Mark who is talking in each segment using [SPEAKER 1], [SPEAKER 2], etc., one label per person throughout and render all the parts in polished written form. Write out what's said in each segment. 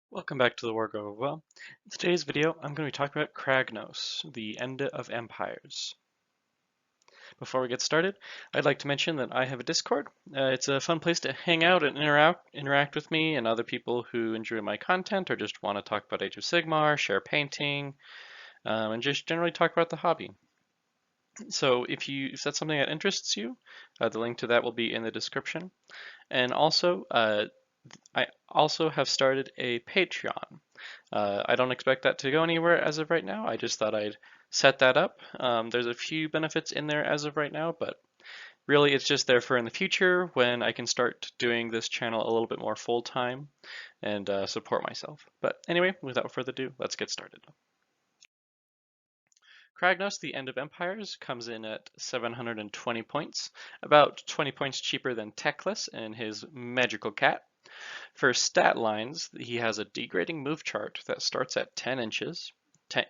[SPEAKER 1] Welcome back to the War Go Well. In today's video, I'm going to be talking about Kragnos, the end of empires. Before we get started, I'd like to mention that I have a Discord. It's a fun place to hang out and interact with me and other people who enjoy my content or just want to talk about Age of Sigmar, share painting, and just generally talk about the hobby. So if that's something that interests you, the link to that will be in the description. And also, I also have started a Patreon. I don't expect that to go anywhere as of right now. I just thought I'd set that up. There's a few benefits in there as of right now, but really it's just there for in the future when I can start doing this channel a little bit more full time and support myself. But anyway, without further ado, let's get started. Kragnos, the End of Empires, comes in at 720 points, about 20 points cheaper than Teclis and his Magical Cat. For stat lines, he has a degrading move chart that starts at 10 inches.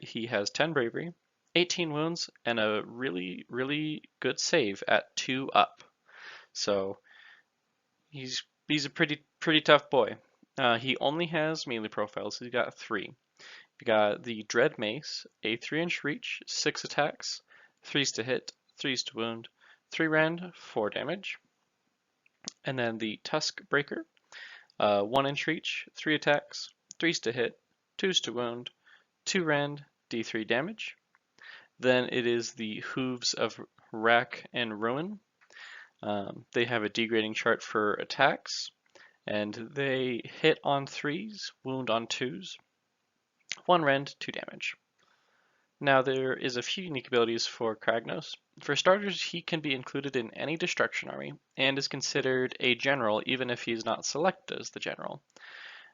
[SPEAKER 1] He has 10 bravery, 18 wounds, and a really good save at 2 up. So he's a pretty tough boy. He only has melee profiles. He's got 3. You got the Dread Mace, a 3-inch reach, 6 attacks, 3s to hit, 3s to wound, 3 rend, 4 damage. And then the Tusk Breaker, 1-inch reach, 3 attacks, 3s to hit, 2s to wound, 2 rend, d3 damage. Then it is the Hooves of Rack and Ruin. They have a degrading chart for attacks, and they hit on 3s, wound on 2s, 1 rend, 2 damage. Now there is a few unique abilities for Kragnos. For starters, he can be included in any destruction army and is considered a general even if he is not selected as the general.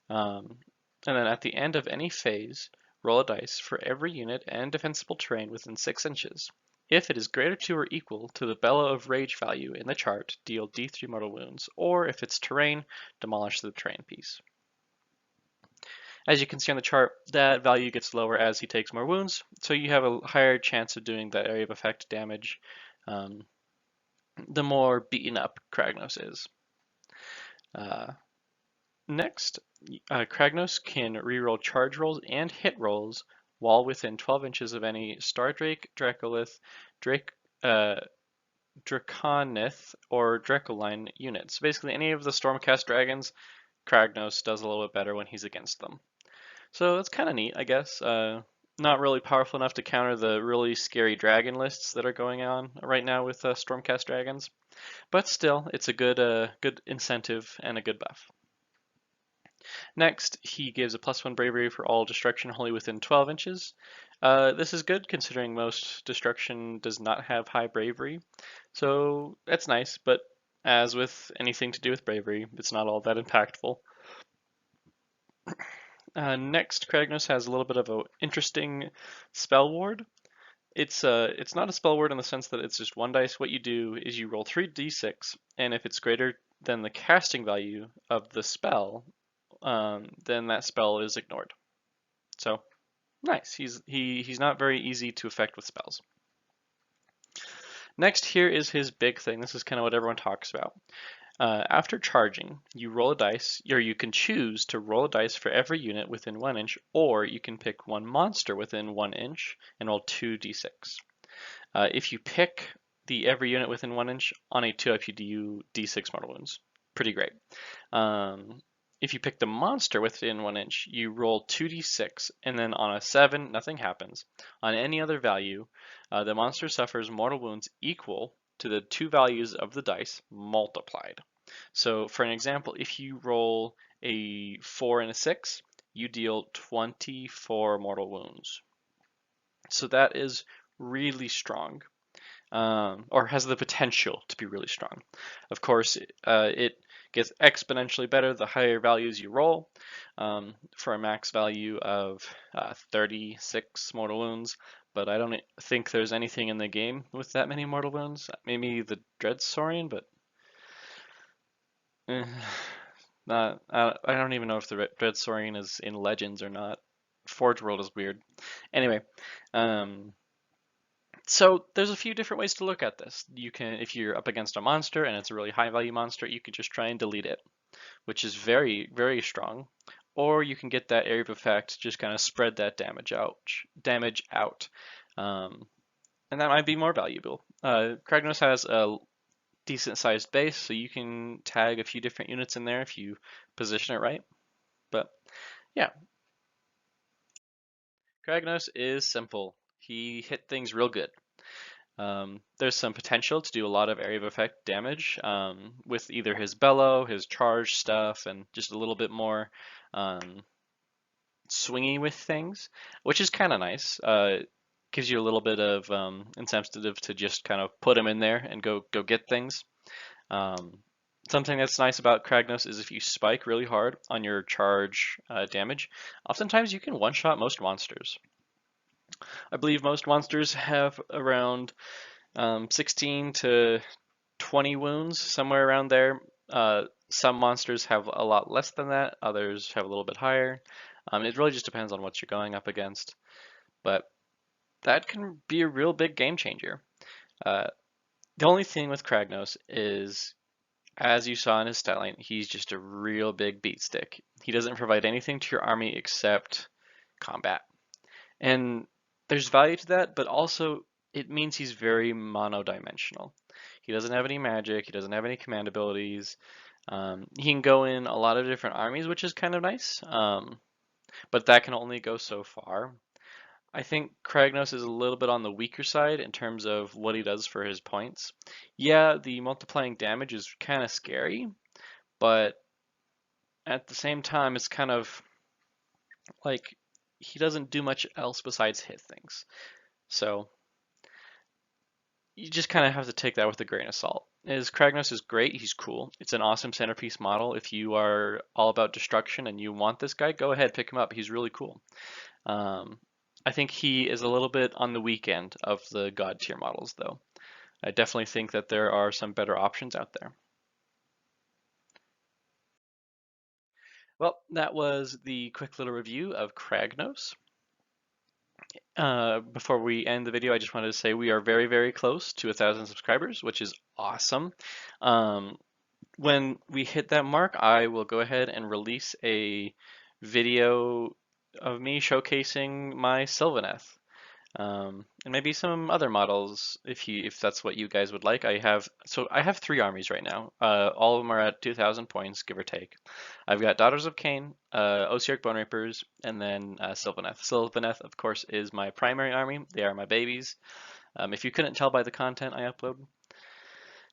[SPEAKER 1] And then at the end of any phase, roll a dice for every unit and defensible terrain within 6 inches. If it is greater to or equal to the Bellow of Rage value in the chart, deal d3 mortal wounds, or if it's terrain, demolish the terrain piece. As you can see on the chart, that value gets lower as he takes more wounds, so you have a higher chance of doing that area of effect damage the more beaten up Kragnos is. Next, Kragnos can reroll charge rolls and hit rolls while within 12 inches of any Stardrake, Dracolith, Draconith, or Dracoline units. Basically, any of the Stormcast dragons, Kragnos does a little bit better when he's against them. So that's kind of neat, I guess. Not really powerful enough to counter the really scary dragon lists that are going on right now with Stormcast dragons, but still, it's a good incentive and a good buff. Next, he gives a +1 bravery for all destruction wholly within 12 inches. This is good considering most destruction does not have high bravery, so that's nice, but as with anything to do with bravery, it's not all that impactful. Next, Kragnos has a little bit of an interesting spell ward. It's not a spell ward in the sense that it's just one dice. What you do is you roll 3d6, and if it's greater than the casting value of the spell, then that spell is ignored. So nice. He's not very easy to affect with spells. Next, here is his big thing. This is kind of what everyone talks about. After charging, you roll a dice, or you can choose to roll a dice for every unit within 1 inch, or you can pick one monster within 1 inch and roll 2d6. If you pick the every unit within 1 inch on a 2-up, you do d6 mortal wounds. Pretty great. If you pick the monster within 1 inch, you roll 2d6, and then on a 7, nothing happens. On any other value, the monster suffers mortal wounds equal to the 2 values of the dice multiplied. So for an example, if you roll a 4 and a 6, you deal 24 mortal wounds. So that is really strong, or has the potential to be really strong. Of course, it gets exponentially better the higher values you roll. For a max value of 36 mortal wounds, but I don't think there's anything in the game with that many mortal wounds. Maybe the Dread Saurian, but I don't even know if the Dread Saurian is in Legends or not. Forge World is weird. Anyway, so there's a few different ways to look at this. You can, if you're up against a monster and it's a really high value monster, you could just try and delete it, which is very strong. or you can get that area of effect, just kind of spread that damage out, um, and that might be more valuable. Kragnos has a decent sized base, so you can tag a few different units in there if you position it right. But yeah, Kragnos is simple. He hit things real good. There's some potential to do a lot of area of effect damage with either his bellow, his charge stuff, and just a little bit more swingy with things, which is kind of nice. Gives you a little bit of incentive to just kind of put him in there and go get things. Um, Something that's nice about Kragnos is if you spike really hard on your charge damage, oftentimes you can one-shot most monsters. I believe most monsters have around 16 to 20 wounds, somewhere around there. Some monsters have a lot less than that, others have a little bit higher. It really just depends on what you're going up against, but that can be a real big game changer. Uh, the only thing with Kragnos is, as you saw in his stat line, he's just a real big beat stick. He doesn't provide anything to your army except combat. And there's value to that, but also it means he's very monodimensional. He doesn't have any magic, he doesn't have any command abilities. He can go in a lot of different armies, which is kind of nice, but that can only go so far. I think Kragnos is a little bit on the weaker side in terms of what he does for his points. Yeah, the multiplying damage is kind of scary, but at the same time, it's kind of like he doesn't do much else besides hit things. So you just kind of have to take that with a grain of salt. Kragnos is great. He's cool. It's an awesome centerpiece model. If you are all about destruction and you want this guy, go ahead, pick him up. He's really cool. I think he is a little bit on the weak end of the god tier models, though. I definitely think that there are some better options out there. Well, that was the quick little review of Kragnos. Before we end the video, I just wanted to say we are very, very close to 1,000 subscribers, which is awesome. When we hit that mark, I will go ahead and release a video of me showcasing my Sylvaneth. And maybe some other models if that's what you guys would like. I have 3 armies right now. All of them are at 2,000 points, give or take. I've got Daughters of Cain, ushered Bone Reapers, and then Sylvaneth. Sylvaneth, of course, is my primary army. They are my babies. If you couldn't tell by the content I upload.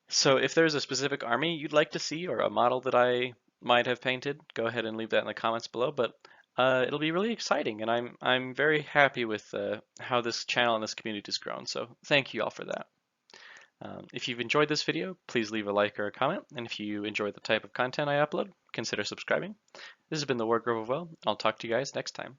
[SPEAKER 1] So if there's a specific army you'd like to see or a model that I might have painted, go ahead and leave that in the comments below. But it'll be really exciting, and I'm very happy with how this channel and this community has grown. So thank you all for that. If you've enjoyed this video, please leave a like or a comment, and if you enjoy the type of content I upload, consider subscribing. This has been the Wardgrove of Well. I'll talk to you guys next time.